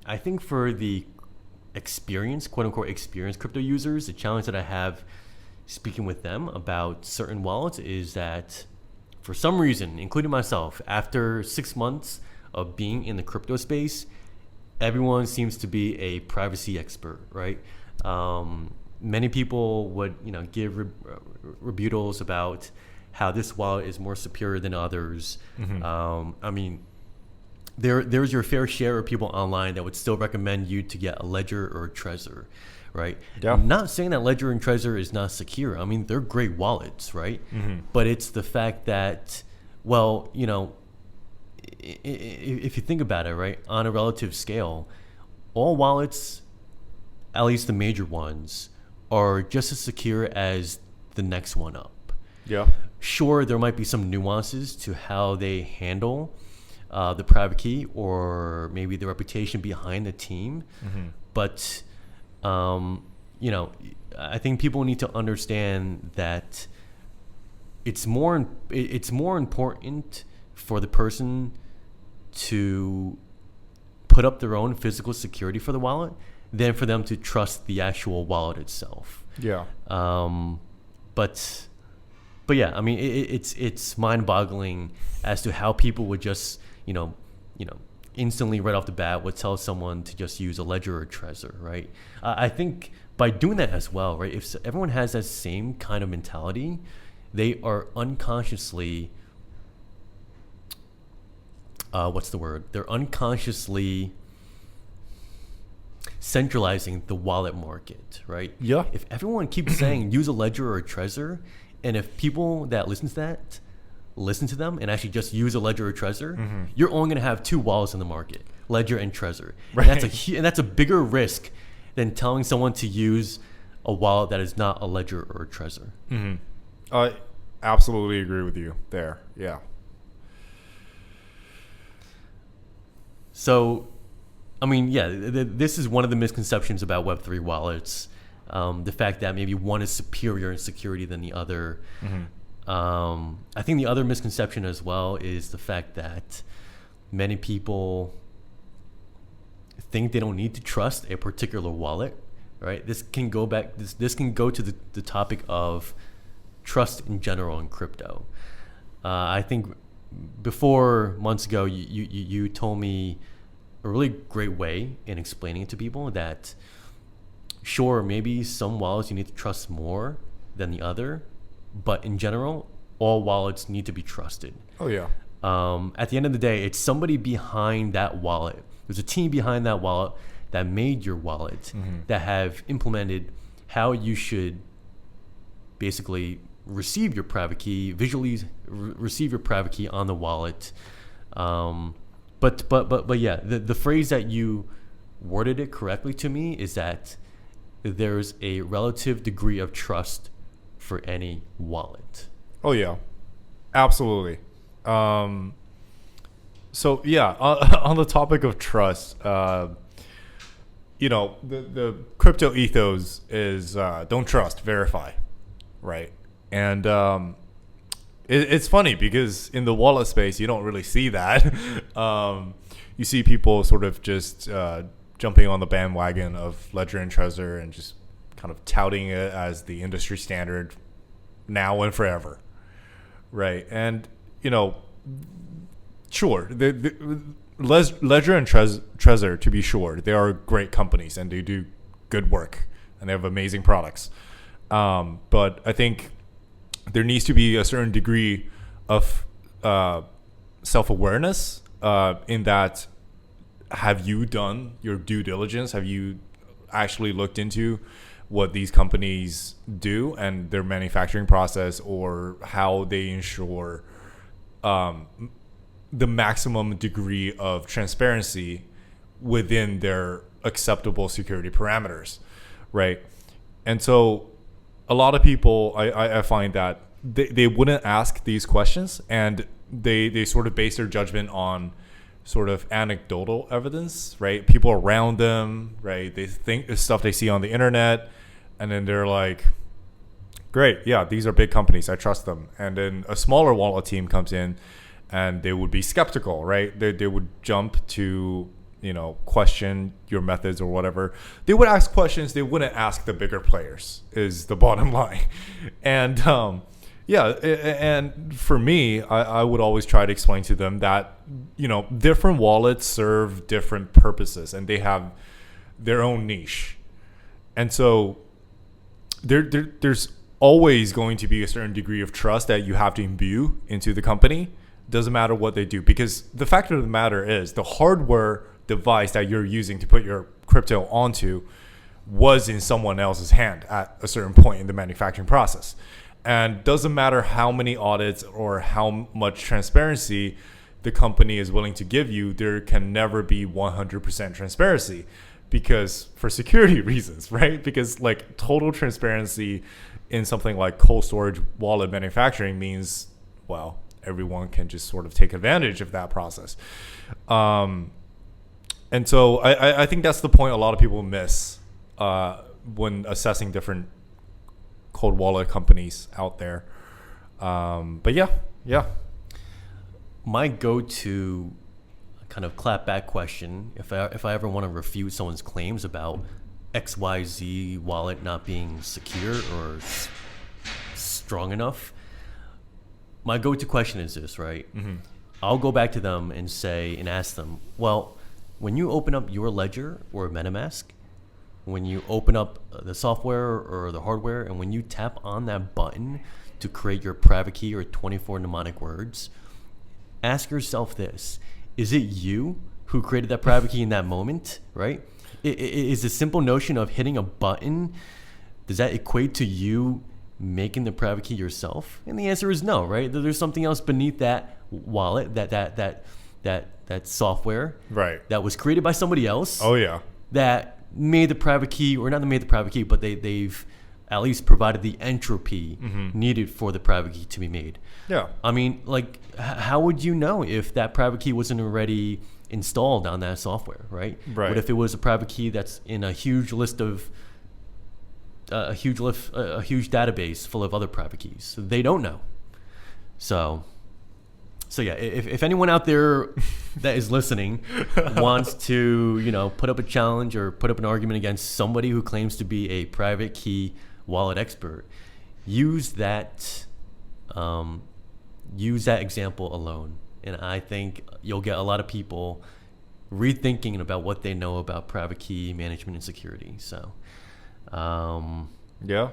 I think for the experienced, quote unquote, experienced crypto users, the challenge that I have speaking with them about certain wallets is that for some reason, including myself, after 6 months of being in the crypto space, everyone seems to be a privacy expert, right? Many people would, give rebuttals about how this wallet is more superior than others. I mean, there's your fair share of people online that would still recommend you to get a Ledger or a Trezor, right? Yeah. I'm not saying that Ledger and Trezor is not secure. I mean, they're great wallets, right? But it's the fact that, well, if you think about it, right, on a relative scale, all wallets, at least the major ones, are just as secure as the next one up. Yeah. Sure, there might be some nuances to how they handle the private key or maybe the reputation behind the team. But, I think people need to understand that it's more important for the person to put up their own physical security for the wallet than for them to trust the actual wallet itself. Yeah. But yeah, I mean, it's mind-boggling as to how people would just, instantly right off the bat would tell someone to just use a Ledger or a Trezor, right? I think by doing that as well, right, if everyone has that same kind of mentality, they are unconsciously, they're unconsciously centralizing the wallet market, right? Yeah. If everyone keeps saying use a Ledger or a Trezor, and if people that listen to them and actually just use a Ledger or Trezor, you're only going to have two wallets in the market, Ledger and Trezor. Right. And that's a bigger risk than telling someone to use a wallet that is not a Ledger or a Trezor. I absolutely agree with you there. Yeah. So, I mean, yeah, this is one of the misconceptions about Web3 wallets. The fact that maybe one is superior in security than the other. I think the other misconception as well is the fact that many people think they don't need to trust a particular wallet, right? This can go to the topic of trust in general in crypto. I think before months ago, you told me a really great way in explaining it to people that sure, maybe some wallets you need to trust more than the other, but in general, all wallets need to be trusted. Oh, yeah. At the end of the day, it's somebody behind that wallet. There's a team behind that wallet that made your wallet that have implemented how you should basically receive your private key, visually receive your private key on the wallet. But yeah, the phrase that you worded it correctly to me is that there's a relative degree of trust for any wallet. Oh, yeah. Absolutely. So, yeah, on the topic of trust, the crypto ethos is don't trust, verify, right? And it's funny because in the wallet space, you don't really see that. You see people sort of just jumping on the bandwagon of Ledger and Trezor and just kind of touting it as the industry standard now and forever, right? And, sure, Ledger and Trezor, to be sure, they are great companies and they do good work and they have amazing products. But I think there needs to be a certain degree of self-awareness in that, have you done your due diligence? Have you actually looked into what these companies do and their manufacturing process, or how they ensure the maximum degree of transparency within their acceptable security parameters, right? And so a lot of people, I find that they wouldn't ask these questions, and they sort of base their judgment on sort of anecdotal evidence, right? People around them, right? They think the stuff they see on the internet, and then they're like, great, yeah, these are big companies, I trust them. And then a smaller wallet team comes in and they would be skeptical, right? They would jump to, question your methods or whatever. They would ask questions. They wouldn't ask the bigger players is the bottom line. And and for me, I would always try to explain to them that, different wallets serve different purposes and they have their own niche. And so there's always going to be a certain degree of trust that you have to imbue into the company. Doesn't matter what they do, because the fact of the matter is the hardware device that you're using to put your crypto onto was in someone else's hand at a certain point in the manufacturing process. And doesn't matter how many audits or how much transparency the company is willing to give you, there can never be 100% transparency, because for security reasons, right? Because like total transparency in something like cold storage wallet manufacturing means, well, everyone can just sort of take advantage of that process. And so I think that's the point a lot of people miss when assessing different cold wallet companies out there. But yeah. My go-to kind of clapback question, if I ever want to refute someone's claims about XYZ wallet not being secure or strong enough, my go-to question is this, right? Mm-hmm. I'll go back to them and ask them, well, when you open up your ledger or MetaMask, when you open up the software or the hardware, and when you tap on that button to create your private key or 24 mnemonic words, ask yourself this: is it you who created that private key in that moment, right? Is the simple notion of hitting a button, does that equate to you making the private key yourself? And the answer is no, right? There's something else beneath that wallet, that software, right, that was created by somebody else. Oh yeah, that made the private key, or not made the private key, but they've at least provided the entropy needed for the private key to be made. Yeah. I mean, like, how would you know if that private key wasn't already installed on that software, right? Right. What if it was a private key that's in a huge list of a huge database full of other private keys? They don't know. So yeah, if anyone out there that is listening wants to, put up a challenge or put up an argument against somebody who claims to be a private key wallet expert, use that example alone, and I think you'll get a lot of people rethinking about what they know about private key management and security. So yeah,